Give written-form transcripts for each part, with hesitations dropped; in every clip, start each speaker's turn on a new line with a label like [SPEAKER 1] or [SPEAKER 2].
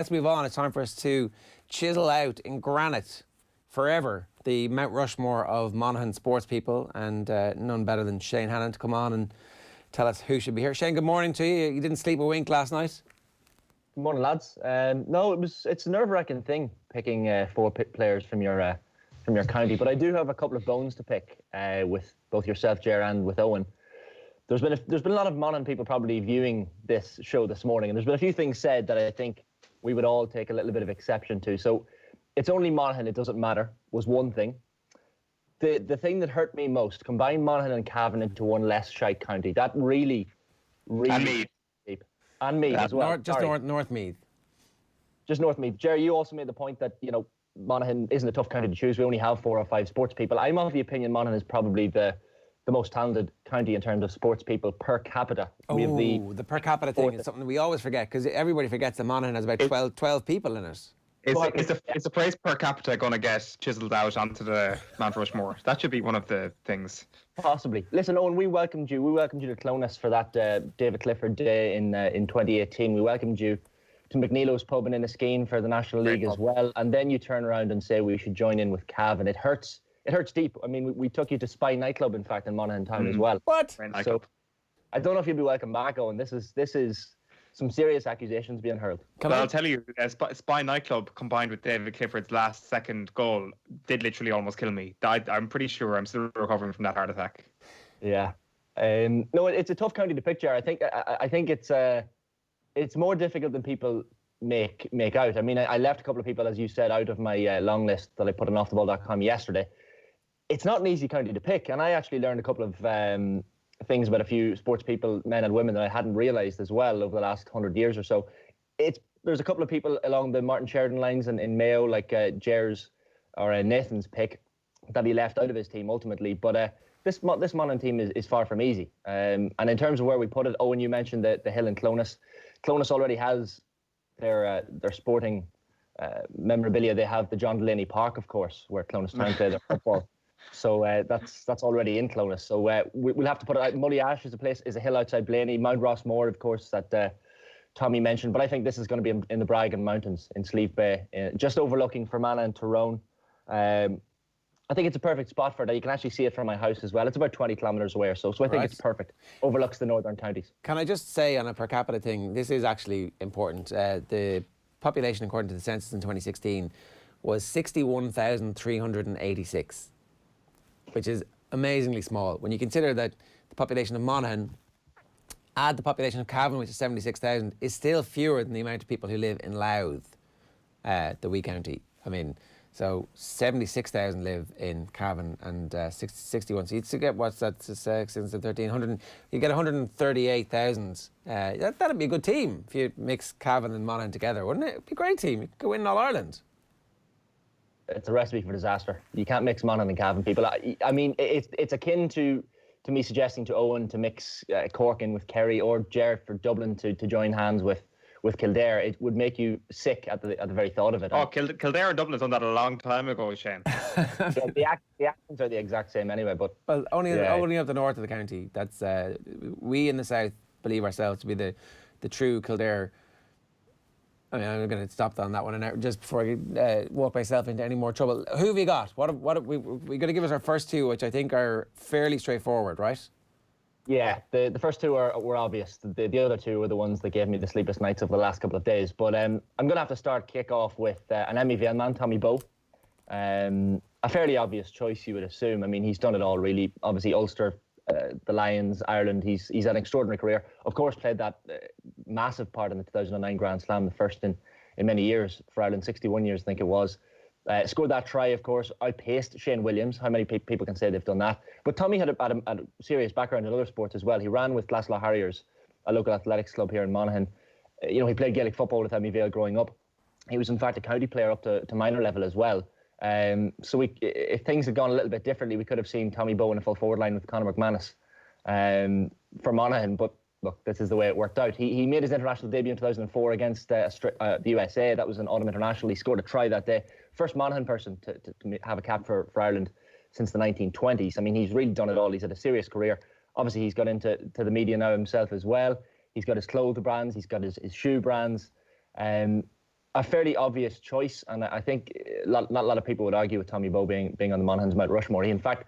[SPEAKER 1] Let's move on. It's time for us to chisel out in granite forever the Mount Rushmore of Monaghan sports people, and none better than Shane Hannon to come on and tell us who should be here. Shane, good morning to you. You didn't sleep a wink last night?
[SPEAKER 2] Good morning, lads. No, it's a nerve-wracking thing picking four players from your county, but I do have a couple of bones to pick with both yourself, Ger, and with Owen. There's been a lot of Monaghan people probably viewing this show this morning, and there's been a few things said that I think we would all take a little bit of exception to. So it's only Monaghan, it doesn't matter, was one thing. The thing that hurt me most, combine Monaghan and Cavan into one less shite county. That really...
[SPEAKER 3] And Meath.
[SPEAKER 2] And Meath as well.
[SPEAKER 1] North Meath.
[SPEAKER 2] Just North Meath. Jerry, you also made the point that, you know, Monaghan isn't a tough county to choose. We only have 4 or 5 sports people. I'm of the opinion Monaghan is probably the most talented county in terms of sports people per capita.
[SPEAKER 1] The per capita thing is something we always forget, because everybody forgets that Monaghan has about 12 people in it.
[SPEAKER 3] Is the phrase per capita going to get chiselled out onto the Mount Rushmore? That should be one of the things.
[SPEAKER 2] Possibly. Listen, Owen, we welcomed you to Clonus for that David Clifford Day in 2018. We welcomed you to McNeilo's pub in Inniskeen for the National League as well. And then you turn around and say we should join in with Cavan. It hurts. It hurts deep. I mean, we took you to Spy nightclub, in fact, in Monaghan town as well.
[SPEAKER 1] What?
[SPEAKER 2] So I don't know if you'll be welcome back, Owen. This is some serious accusations being hurled.
[SPEAKER 3] I'll tell you, Spy nightclub combined with David Clifford's second goal did literally almost kill me. I'm pretty sure I'm still recovering from that heart attack.
[SPEAKER 2] Yeah. No, it's a tough county to picture. I think it's more difficult than people make out. I mean, I left a couple of people, as you said, out of my long list that I put on offtheball.com yesterday. It's not an easy county to pick, and I actually learned a couple of things about a few sports people, men and women, that I hadn't realised as well over the last 100 years or so. There's a couple of people along the Martin Sheridan lines in Mayo, like Ger's or Nathan's pick, that he left out of his team ultimately. But this Monaghan team is far from easy. And in terms of where we put it, Owen, you mentioned the hill in Clonus. Clonus already has their sporting memorabilia. They have the John Delaney Park, of course, where Clonus Town play their football. So that's already in Clonus. So we'll have to put it out. Mully Ash is a hill outside Blaney. Mount Rushmore, of course, that Tommy mentioned. But I think this is going to be in the Bragan Mountains in Slieve Bay, just overlooking Fermanagh and Tyrone. I think it's a perfect spot for that. You can actually see it from my house as well. It's about 20 kilometres away or so. So I think it's perfect. Overlooks the northern counties.
[SPEAKER 1] Can I just say, on a per capita thing, this is actually important. The population, according to the census in 2016, was 61,386. Which is amazingly small. When you consider that the population of Monaghan, add the population of Cavan, which is 76,000, is still fewer than the amount of people who live in Louth, the wee county. I mean, so 76,000 live in Cavan and 61. So you'd get, what's that, 6, 13, you get 138,000. That'd be a good team if you mix Cavan and Monaghan together, wouldn't it? It'd be a great team. You could win All Ireland.
[SPEAKER 2] It's a recipe for disaster. You can't mix Monaghan and Cavan people. I mean, it's akin to me suggesting to Owen to mix Cork in with Kerry, or Jared for Dublin to join hands with Kildare. It would make you sick at the very thought of it.
[SPEAKER 3] Oh, Kildare and Dublin have done that a long time ago, Shane.
[SPEAKER 2] The accents are the exact same anyway. But
[SPEAKER 1] only up the north of the county. That's we in the south believe ourselves to be the true Kildare. I mean, I'm going to stop on that one and just before I walk myself into any more trouble. Who have you got? We're going to give us our first two, which I think are fairly straightforward, right?
[SPEAKER 2] Yeah, the first two were obvious. The other two were the ones that gave me the sleepless nights over the last couple of days. But I'm going to have to kick off with an MEVL man, Tommy Bowe. A fairly obvious choice, you would assume. I mean, he's done it all, really. Obviously, Ulster, the Lions, Ireland. He's had an extraordinary career. Of course, played that massive part in the 2009 Grand Slam, the first in many years for Ireland, 61 years I think it was. Scored that try, of course, outpaced Shane Williams. How many people can say they've done that? But Tommy had a serious background in other sports as well. He ran with Glasgow Harriers, a local athletics club here in Monaghan. He played Gaelic football with MEVL growing up. He was in fact a county player up to minor level as well. So if things had gone a little bit differently, we could have seen Tommy Bowe in a full forward line with Conor McManus for Monaghan. But look, this is the way it worked out. He made his international debut in 2004 against the USA. That was an autumn international. He scored a try that day. First Monaghan person to have a cap for Ireland since the 1920s. I mean, he's really done it all. He's had a serious career. Obviously, he's got into the media now himself as well. He's got his clothes brands. He's got his shoe brands. a fairly obvious choice, and I think not a lot of people would argue with Tommy Bowe being on the Monaghan's Mount Rushmore. In fact,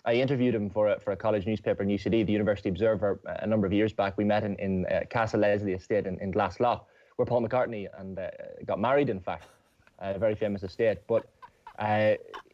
[SPEAKER 2] I interviewed him for a college newspaper in UCD, the University Observer, a number of years back. We met in Castle Leslie Estate in Glaslough, where Paul McCartney got married, in fact, a very famous estate. But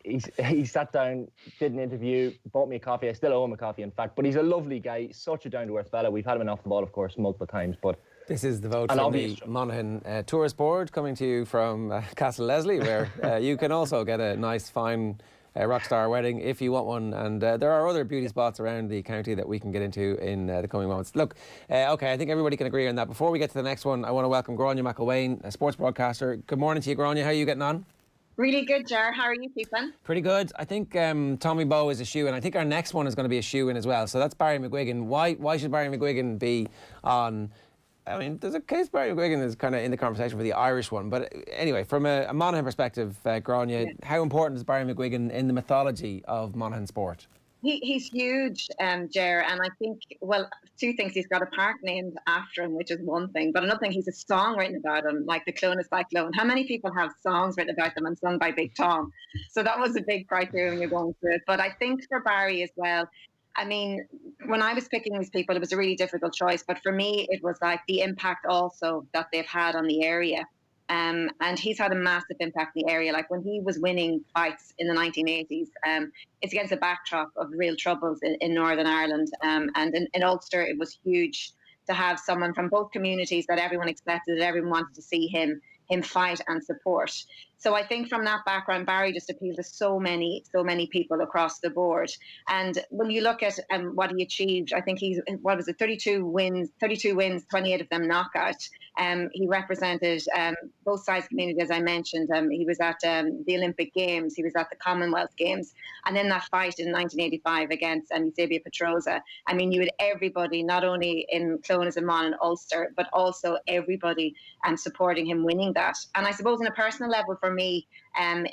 [SPEAKER 2] he sat down, did an interview, bought me a coffee. I still owe him a coffee, in fact. But he's a lovely guy, such a down-to-earth fella. We've had him off the ball, of course, multiple times. But
[SPEAKER 1] this is the vote from the Monaghan Tourist Board, coming to you from Castle Leslie, where you can also get a nice, fine rock star wedding if you want one. And there are other beauty spots around the county that we can get into in the coming moments. Look, OK, I think everybody can agree on that. Before we get to the next one, I want to welcome Gráinne McElwain, a sports broadcaster. Good morning to you, Gráinne. How are you getting on?
[SPEAKER 4] Really good, Jar. How are you keeping?
[SPEAKER 1] Pretty good. I think Tommy Bowe is a shoe-in. I think our next one is going to be a shoe-in as well. So that's Barry McGuigan. Why should Barry McGuigan be on? I mean, there's a case Barry McGuigan is kind of in the conversation for the Irish one. But anyway, from a Monaghan perspective, Gráinne, how important is Barry McGuigan in the mythology of Monaghan sport?
[SPEAKER 4] He's huge, Ger, and I think, well, two things. He's got a park named after him, which is one thing, but another thing, he's a song written about him, like the Clonus Cyclone. How many people have songs written about them and sung by Big Tom? So that was a big criteria when you're going through it. But I think for Barry as well, I mean, when I was picking these people, it was a really difficult choice. But for me, it was like the impact also that they've had on the area. And he's had a massive impact in the area. Like when he was winning fights in the 1980s, it's against a backdrop of real troubles in Northern Ireland. And in Ulster, it was huge to have someone from both communities that everyone expected, that everyone wanted to see him fight and support. So I think from that background, Barry just appealed to so many people across the board. And when you look at what he achieved, I think he's, 32 wins, 28 of them knockout. He represented both sides of the community, as I mentioned. He was at the Olympic Games, he was at the Commonwealth Games. And then that fight in 1985 against Eusebio Petroza. I mean, you had everybody, not only in Clonus and Monaghan and Ulster, but also everybody supporting him winning that. And I suppose on a personal level for me, in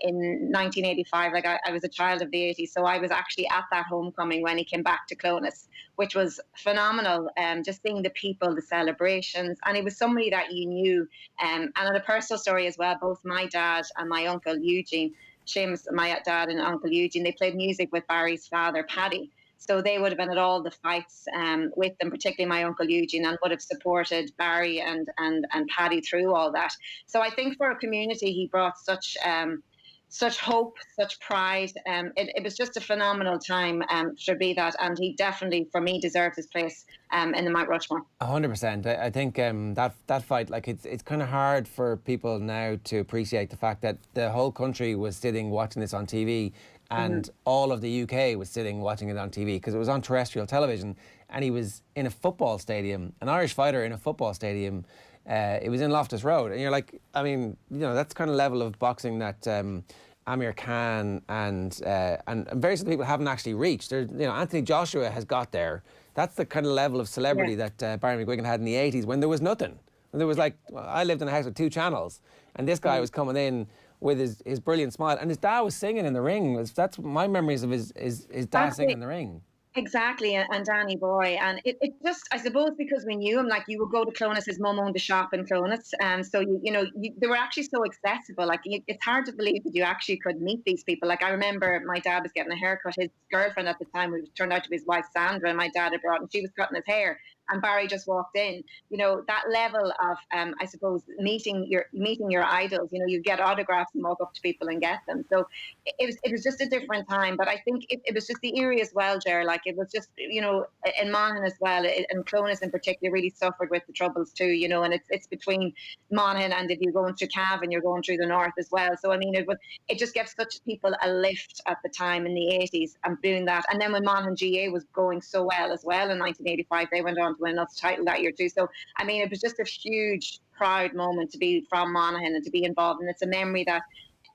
[SPEAKER 4] 1985, like I was a child of the 80s, so I was actually at that homecoming when he came back to Clonus, which was phenomenal. Just seeing the people, the celebrations, and he was somebody that you knew. And on a personal story as well, both my dad and my uncle Eugene, Seamus, my dad and uncle Eugene, they played music with Barry's father, Paddy. So they would have been at all the fights with them, particularly my uncle Eugene, and would have supported Barry and Paddy through all that. So I think for a community, he brought such hope, such pride. It was just a phenomenal time to be that, and he definitely, for me, deserves his place in the Mount Rushmore.
[SPEAKER 1] 100%. I think that fight, like it's kind of hard for people now to appreciate the fact that the whole country was sitting watching this on TV. And all of the UK was sitting watching it on TV because it was on terrestrial television, and he was in a football stadium, an Irish fighter in a football stadium. It was in Loftus Road, and you're like, I mean, you know, that's the kind of level of boxing that Amir Khan and various other people haven't actually reached. You know, Anthony Joshua has got there. That's the kind of level of celebrity that Barry McGuigan had in the 80s when there was nothing. When there was like, well, I lived in a house with 2 channels, and this guy was coming in with his brilliant smile, and his dad was singing in the ring. That's my memories of his dad singing in the ring.
[SPEAKER 4] Exactly, and Danny Boy, and it just, I suppose, because we knew him, like you would go to Clonus, his mum owned a shop in Clonus, and so they were actually so accessible. Like it's hard to believe that you actually could meet these people. Like I remember my dad was getting a haircut. His girlfriend at the time, who turned out to be his wife Sandra, and my dad had brought, and she was cutting his hair. And Barry just walked in. You know, that level of, I suppose, meeting your idols. You know, you get autographs and walk up to people and get them. So it was just a different time. But I think it was just the era as well, Ger. Like it was just, you know, in Monaghan as well, and Clonus in particular really suffered with the troubles too. You know, and it's between Monaghan and if you're going through Cavan and you're going through the north as well. So I mean, it just gave such people a lift at the time in the 80s and doing that. And then when Monaghan GA was going so well as well in 1985, they went on to win another title that year too. So I mean, it was just a huge proud moment to be from Monaghan and to be involved, and it's a memory that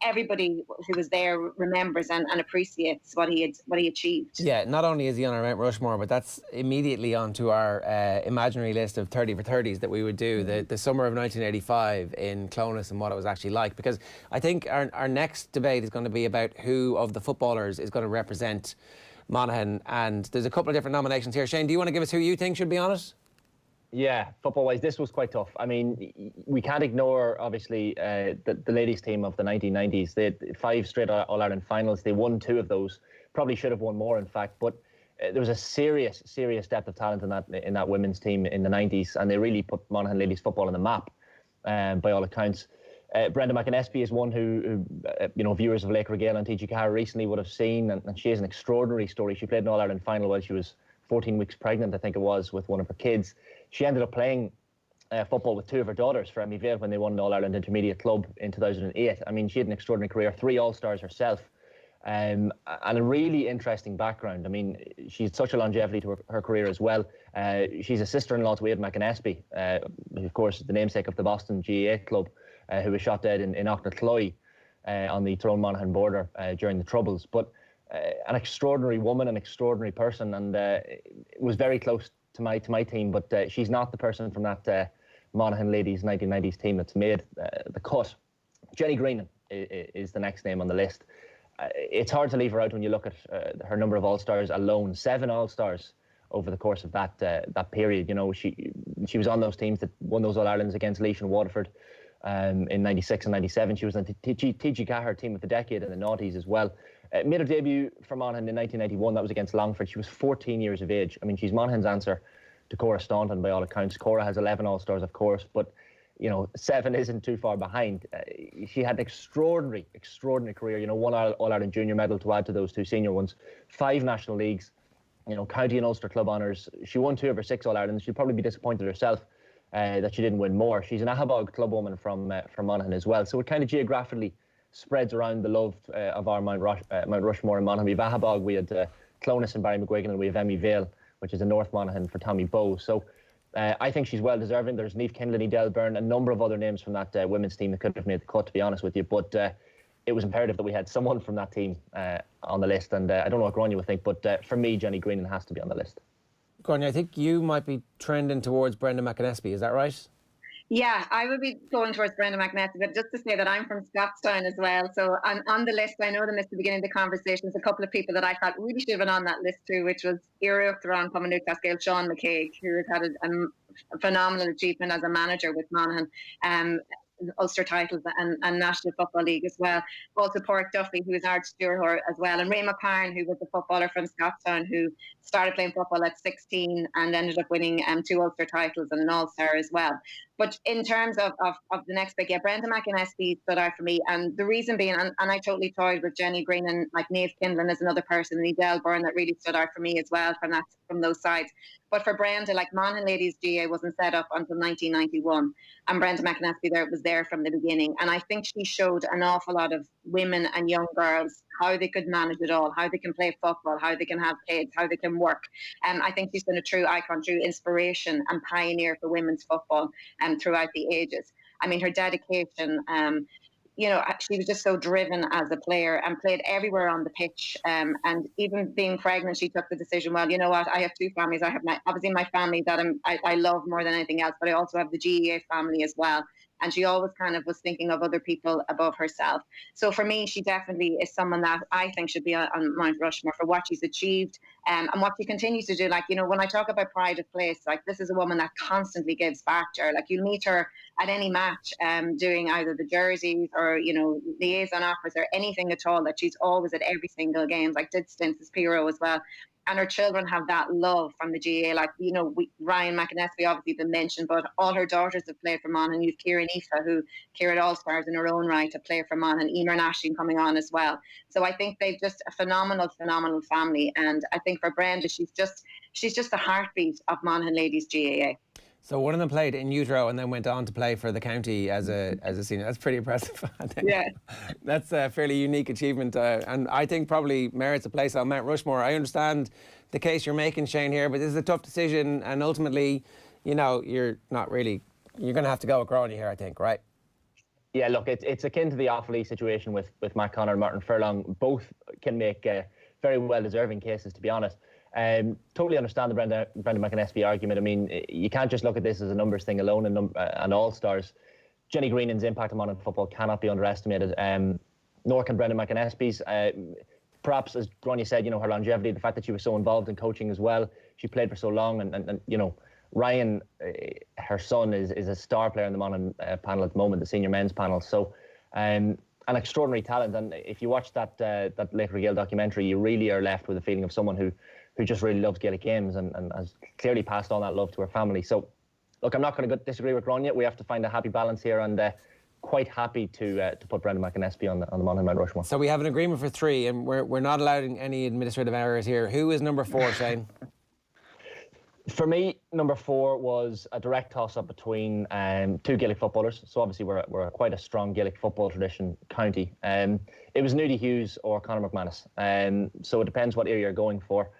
[SPEAKER 4] everybody who was there remembers and appreciates what he achieved.
[SPEAKER 1] Yeah, not only is he on our Mount Rushmore, but that's immediately onto our imaginary list of 30 for 30s that we would do the summer of 1985 in Clonus and what it was actually like. Because I think our next debate is going to be about who of the footballers is going to represent Monaghan, and there's a couple of different nominations here. Shane, do you want to give us who you think should be on it?
[SPEAKER 2] Yeah, football-wise, this was quite tough. I mean, we can't ignore, obviously, the ladies' team of the 1990s. They had 5 straight All-Ireland finals. They won 2 of those. Probably should have won more, in fact. But there was a serious depth of talent in that women's team in the 90s, and they really put Monaghan ladies football on the map, by all accounts. Brenda McInnesby is one who viewers of Lake Regale and TG Carr recently would have seen, and she has an extraordinary story. She played an All-Ireland final while she was 14 weeks pregnant, I think it was, with one of her kids. She ended up playing football with 2 of her daughters for Emmy when they won the All-Ireland Intermediate Club in 2008. I mean, she had an extraordinary career, 3 All-Stars herself, and a really interesting background. I mean, she's such a longevity to her career as well. She's a sister-in-law to Wade McInnesby, of course, the namesake of the Boston GAA club, who was shot dead in Auchtercloy on the Tyrone-Monaghan border during the Troubles. But an extraordinary woman, an extraordinary person, and was very close to my team. But she's not the person from that Monaghan ladies 1990s team that's made the cut. Jenny Gráinne is the next name on the list. It's hard to leave her out when you look at her number of All-Stars alone. 7 All-Stars over the course of that period. You know, she was on those teams that won those All-Irelands against Laois and Waterford in 96 and 97. She was on the TG Cahir team of the decade in the noughties as well. Made her debut for Monaghan in 1991. That was against Longford. She was 14 years of age. I mean, she's Monaghan's answer to Cora Staunton by all accounts. Cora has 11 All-Stars, of course, but 7 isn't too far behind. She had an extraordinary career. 1 All-Ireland junior medal to add to those 2 senior ones. 5 national leagues. County and Ulster club honours. She won 2 of her 6 All-Irelands. She'd probably be disappointed herself that she didn't win more. She's an Ahabog clubwoman from Monaghan as well. So it kind of geographically spreads around the love of our Mount Rushmore in Monaghan. We have Ahabog, we had Clonus and Barry McGuigan, and we have Emmy Vale, which is in North Monaghan, for Tommy Bowe. So I think she's well deserving. There's Niamh Kinlan, Del Byrne, a number of other names from that women's team that could have made the cut, to be honest with you. But it was imperative that we had someone from that team on the list. And I don't know what Gráinne would think, but for me, Jenny Gráinne has to be on the list.
[SPEAKER 1] Gráinne, I think you might be trending towards Brenda McInnesby. Is that right?
[SPEAKER 4] Yeah, I would be going towards Brenda McInnesby, but just to say that I'm from Scottstown as well. So on the list, I know them at the beginning of the conversation, there's a couple of people that I thought really should have been on that list too, which was Ira Uachtaran Comanú Cascale, Sean McCaig, who has had a phenomenal achievement as a manager with Monaghan. Ulster titles and National Football League as well. Also Porrick Duffy, who is Ard Stewart as well, and Ray McCarn, who was a footballer from Scottstown who started playing football at 16 and ended up winning 2 Ulster titles and an All-Star as well. But in terms of the next big, Brenda McInnesby stood out for me, and the reason being, and I totally toyed with Jenny Gráinne, and like Niamh Kinlan is another person, and Del Byrne that really stood out for me as well from those sides. But for Brenda, like Monaghan Ladies GA wasn't set up until 1991, and Brenda McInnesby was there from the beginning. And I think she showed an awful lot of women and young girls how they could manage it all, how they can play football, how they can have kids, how they can work. I think she's been a true icon, true inspiration and pioneer for women's football throughout the ages. I mean, her dedication, she was just so driven as a player and played everywhere on the pitch. And even being pregnant, she took the decision, well, you know what, I have 2 families. I have obviously my family that I love more than anything else, but I also have the GEA family as well. And she always kind of was thinking of other people above herself. So for me, she definitely is someone that I think should be on Mount Rushmore for what she's achieved and what she continues to do. Like, when I talk about pride of place, like this is a woman that constantly gives back to her. Like you'll meet her at any match doing either the jerseys or, liaison offers or anything at all, that she's always at every single game, like did stints as Piro as well. And her children have that love from the GAA. Like, Ryan McInnesby obviously been mentioned, but all her daughters have played for Monaghan. You've Ciara Aoife, who Ciara All-Stars in her own right to play for Monaghan. Emer Nashing coming on as well. So I think they've just a phenomenal family. And I think for Brenda, she's just the heartbeat of Monaghan Ladies GAA.
[SPEAKER 1] So one of them played in utero and then went on to play for the county as a senior. That's pretty impressive. I think.
[SPEAKER 4] Yeah.
[SPEAKER 1] That's a fairly unique achievement. And I think probably merits a place on Mount Rushmore. I understand the case you're making, Shane, here, but this is a tough decision. And ultimately, you're not really, you're going to have to go with Gráinne here, I think, right?
[SPEAKER 2] Yeah, look, it's akin to the Offaly situation with Matt Connor and Martin Furlong. Both can make very well-deserving cases, to be honest. Totally understand the Brenda McInnesby argument. I mean, you can't just look at this as a numbers thing alone and All-Stars. Jenny Greenan's impact on Monaghan football cannot be underestimated, nor can Brenda McInnesby's. Perhaps, as Gráinne said, her longevity, the fact that she was so involved in coaching as well. She played for so long and Ryan, her son, is a star player in the Monaghan panel at the moment, the senior men's panel. So, an extraordinary talent. And if you watch that Laker Gale documentary, you really are left with a feeling of someone who just really loves Gaelic games and has clearly passed on that love to her family. So, look, I'm not going to disagree with Gráinne. We have to find a happy balance here, and quite happy to put Brendan McInnesby on the Monaghan Mount Rushmore.
[SPEAKER 1] So we have an agreement for 3, and we're not allowing any administrative errors here. Who is number 4, Shane?
[SPEAKER 2] For me, number 4 was a direct toss-up between 2 Gaelic footballers. So obviously we're quite a strong Gaelic football tradition county. It was Nudie Hughes or Conor McManus. So it depends what area you're going for.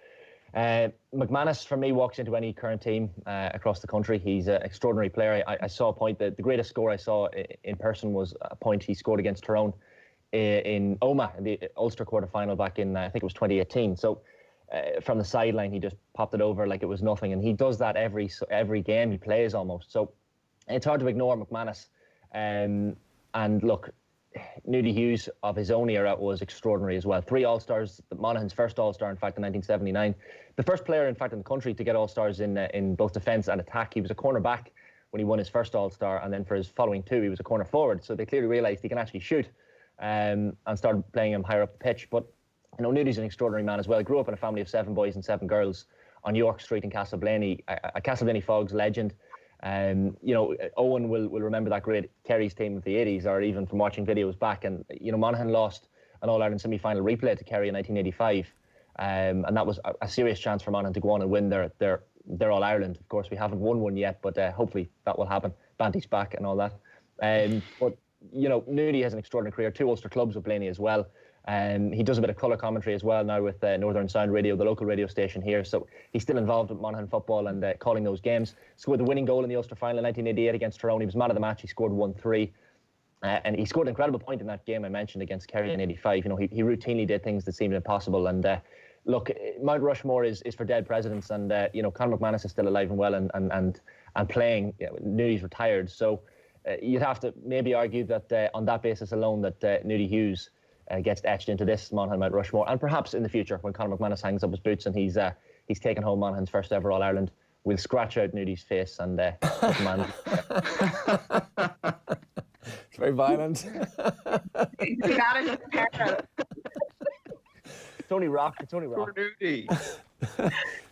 [SPEAKER 2] McManus, for me, walks into any current team across the country. He's an extraordinary player. I saw a point that the greatest score I saw in person was a point he scored against Tyrone in Omagh in the Ulster quarter-final back in, I think it was 2018. So from the sideline, he just popped it over like it was nothing. And he does that every game he plays almost. So it's hard to ignore McManus. And look, Nudie Hughes of his own era was extraordinary as well. 3 All-Stars, Monaghan's first All-Star, in fact, in 1979. The first player, in fact, in the country to get All-Stars in both defence and attack. He was a corner-back when he won his first All-Star, and then for his following 2, he was a corner-forward. So they clearly realised he can actually shoot, and started playing him higher up the pitch. But Nudie's an extraordinary man as well. He grew up in a family of 7 boys and 7 girls on York Street in Castleblaney, a Castleblaney Fogs legend. Owen will remember that great Kerry's team of the 80s, or even from watching videos back. And, Monaghan lost an All-Ireland semi-final replay to Kerry in 1985. And that was a serious chance for Monaghan to go on and win their All-Ireland. Of course, we haven't won one yet, but hopefully that will happen. Banty's back and all that. But Nudie has an extraordinary career. 2 Ulster clubs with Blaney as well. He does a bit of colour commentary as well now with Northern Sound Radio, the local radio station here. So he's still involved with Monaghan football and calling those games. Scored the winning goal in the Ulster final in 1988 against Tyrone. He was man of the match. He scored 1-3. And he scored an incredible point in that game I mentioned against Kerry in 85. He routinely did things that seemed impossible. And look, Mount Rushmore is for dead presidents. And, Conor McManus is still alive and well and playing. Nudie's retired. So you'd have to maybe argue that on that basis alone that Nudie Hughes gets etched into this Monaghan Mount Rushmore, and perhaps in the future when Conor McManus hangs up his boots and he's taken home Monaghan's first ever All Ireland, we'll scratch out Nudie's face and put him on.
[SPEAKER 1] It's very violent.
[SPEAKER 4] You got it.
[SPEAKER 2] It's only rock.
[SPEAKER 3] Poor Nudie.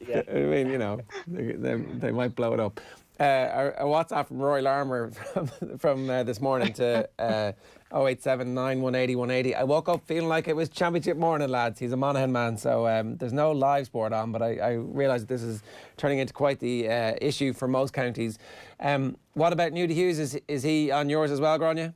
[SPEAKER 2] Yeah.
[SPEAKER 1] I mean, they might blow it up. A WhatsApp from Roy Larmer from this morning to 0879 180 180. I woke up feeling like it was championship morning, lads. He's a Monaghan man, so there's no live sport on, but I realise this is turning into quite the issue for most counties. What about Nudie Hughes? Is he on yours as well, Gráinne?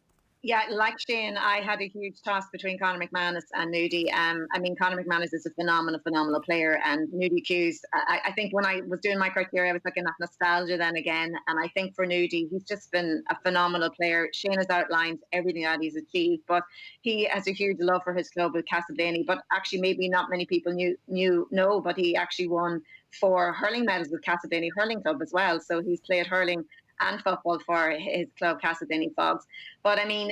[SPEAKER 4] Yeah, like Shane, I had a huge toss between Conor McManus and Nudie. Conor McManus is a phenomenal player, and Nudie Hughes, I think when I was doing my criteria, I was looking at nostalgia then again, and I think for Nudie, he's just been a phenomenal player. Shane has outlined everything that he's achieved, but he has a huge love for his club with Castleblaney, but actually maybe not many people know, but he actually won 4 hurling medals with Castleblaney Hurling Club as well, so he's played hurling and football for his club, Castleblaney Fogs. But I mean,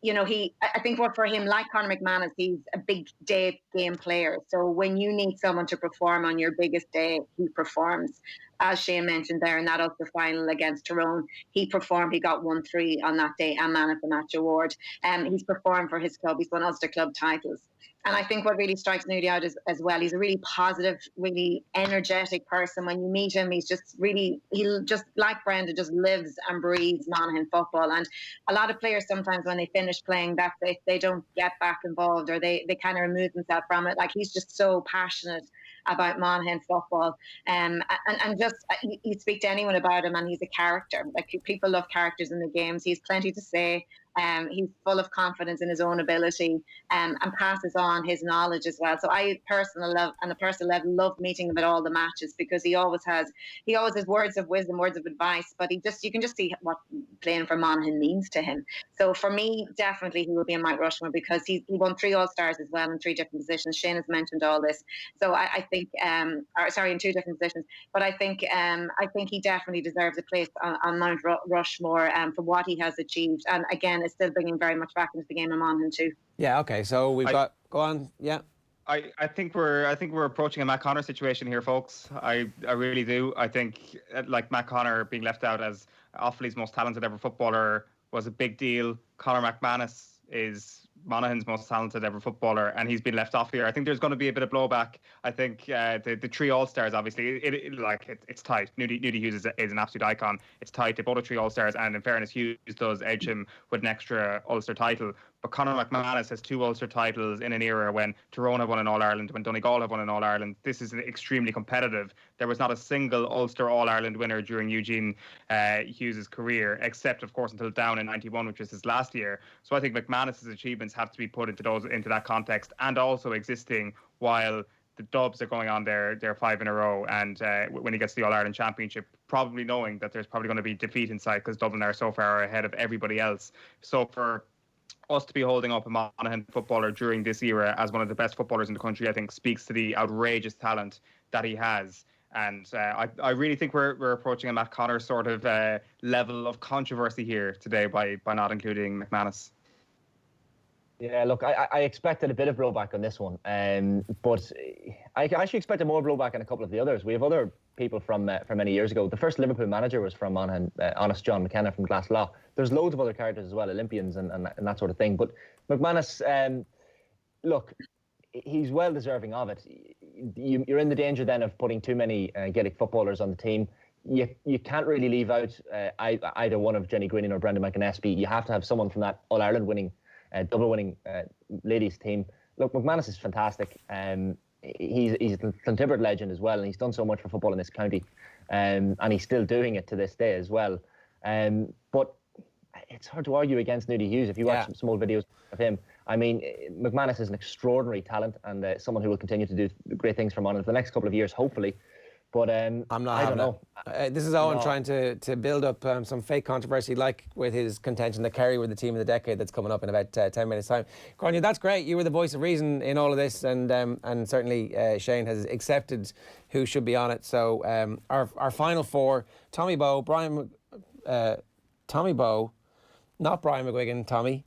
[SPEAKER 4] I think for him, like Conor McManus, he's a big day game player. So when you need someone to perform on your biggest day, he performs. As Shane mentioned there in that Ulster final against Tyrone, he performed. He got 1-3 on that day and man of the match award. He's performed for his club. He's won Ulster club titles. And I think what really strikes Nudie out as well, he's a really positive, really energetic person. When you meet him, he's just really, he'll just, like Brenda, just lives and breathes Monaghan football. And a lot of players sometimes when they finish playing, that's it, they don't get back involved, or they kind of remove themselves from it. Like, he's just so passionate about Monaghan football. And just, you speak to anyone about him and he's a character. Like, people love characters in the games. He's plenty to say. He's full of confidence in his own ability, and passes on his knowledge as well. So I personally love meeting him at all the matches, because he always has words of wisdom, words of advice, but you can just see what playing for Monaghan means to him. So for me, definitely he will be in Mount Rushmore, because he won 3 All-Stars as well in 3 different positions. Shane has mentioned all this. So I think, in 2 different positions, but I think he definitely deserves a place on Mount Rushmore for what he has achieved. And again, it's still bringing very much back into the game of Monaghan too.
[SPEAKER 1] Yeah, okay, so we've got... Go on, yeah.
[SPEAKER 3] I think we're approaching a Matt Connor situation here, folks. I really do. I think like Matt Connor being left out as Offaly's most talented ever footballer was a big deal. Conor McManus is Monaghan's most talented ever footballer, and he's been left off here. I think there's going to be a bit of blowback. I think the three All-Stars, obviously, it's tight. Nudie Hughes is an absolute icon. It's tight. They both are three All-Stars, and in fairness, Hughes does edge him with an extra Ulster title. But Conor McManus has two Ulster titles in an era when Tyrone have won an All-Ireland, when Donegal have won an All-Ireland. This is extremely competitive. There was not a single Ulster All-Ireland winner during Eugene Hughes' career, except, of course, until down in 91, which was his last year. So I think McManus's achievements have to be put into that context, and also existing while the Dubs are going on their 5 in a row, and when he gets the All-Ireland Championship, probably knowing that there's probably going to be defeat in sight because Dublin are so far ahead of everybody else. So for us to be holding up a Monaghan footballer during this era as one of the best footballers in the country, I think speaks to the outrageous talent that he has. And I really think we're approaching a Matt Connor sort of level of controversy here today by not including McManus.
[SPEAKER 2] Yeah, look, I expected a bit of blowback on this one, but I actually expected more blowback on a couple of the others. We have other people from many years ago. The first Liverpool manager was from Monaghan, Honest John McKenna from Glasgow. There's loads of other characters as well, Olympians and that sort of thing. But McManus, look, he's well deserving of it. You're in the danger then of putting too many Gaelic footballers on the team. You can't really leave out either one of Jenny Gráinne or Brendan McInnesby. You have to have someone from that All-Ireland winning, double-winning ladies team. Look, McManus is fantastic. He's a Clontibbert legend as well, and he's done so much for football in this county, and he's still doing it to this day as well. But it's hard to argue against Nudie Hughes if you watch some old videos of him. I mean, McManus is an extraordinary talent and someone who will continue to do great things for Monaghan for the next couple of years, hopefully. But I don't know.
[SPEAKER 1] This is Owen trying to build up some fake controversy, like with his contention that Kerry were the team of the decade that's coming up in about 10 minutes' time. Gráinne, that's great. You were the voice of reason in all of this, and certainly Shane has accepted who should be on it. So our final four: Tommy Bowe, Tommy Bowe, not Brian McGuigan, Tommy.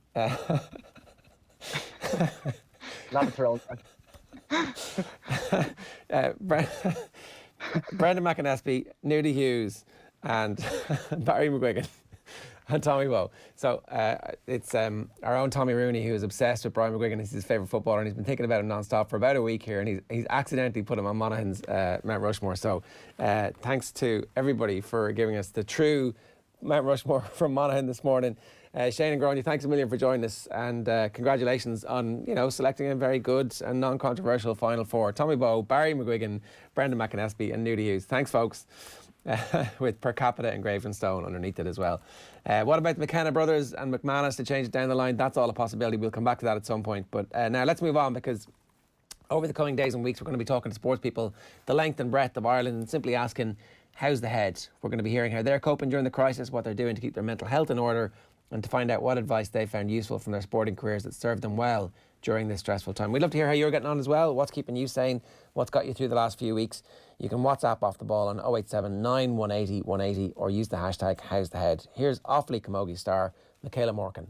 [SPEAKER 2] Not a Tyrone.
[SPEAKER 1] Brendan McInnesby, Nudie Hughes, and Barry McGuigan, and Tommy Bowe. So it's our own Tommy Rooney, who is obsessed with Brian McGuigan. He's his favourite footballer, and he's been thinking about him non-stop for about a week here, and he's accidentally put him on Monaghan's Mount Rushmore. So thanks to everybody for giving us the true Mount Rushmore from Monaghan this morning. Shane and Gráinne, thanks a million for joining us, and congratulations on selecting a very good and non-controversial final four: Tommy Bowe, Barry McGuigan, Brendan McInnesby, and Nudie Hughes. Thanks, folks. With per capita engraved in stone underneath it as well. What about the McKenna brothers and McManus to change it down the line? That's all a possibility. We'll come back to that at some point. But now let's move on, because over the coming days and weeks we're going to be talking to sports people the length and breadth of Ireland and simply asking, how's the head? We're going to be hearing how they're coping during the crisis, what they're doing to keep their mental health in order, and to find out what advice they found useful from their sporting careers that served them well during this stressful time. We'd love to hear how you're getting on as well. What's keeping you sane? What's got you through the last few weeks? You can WhatsApp Off the Ball on 087 9180 180 or use the hashtag HowsTheHead. Here's Offaly Camogie star Michaela Morgan.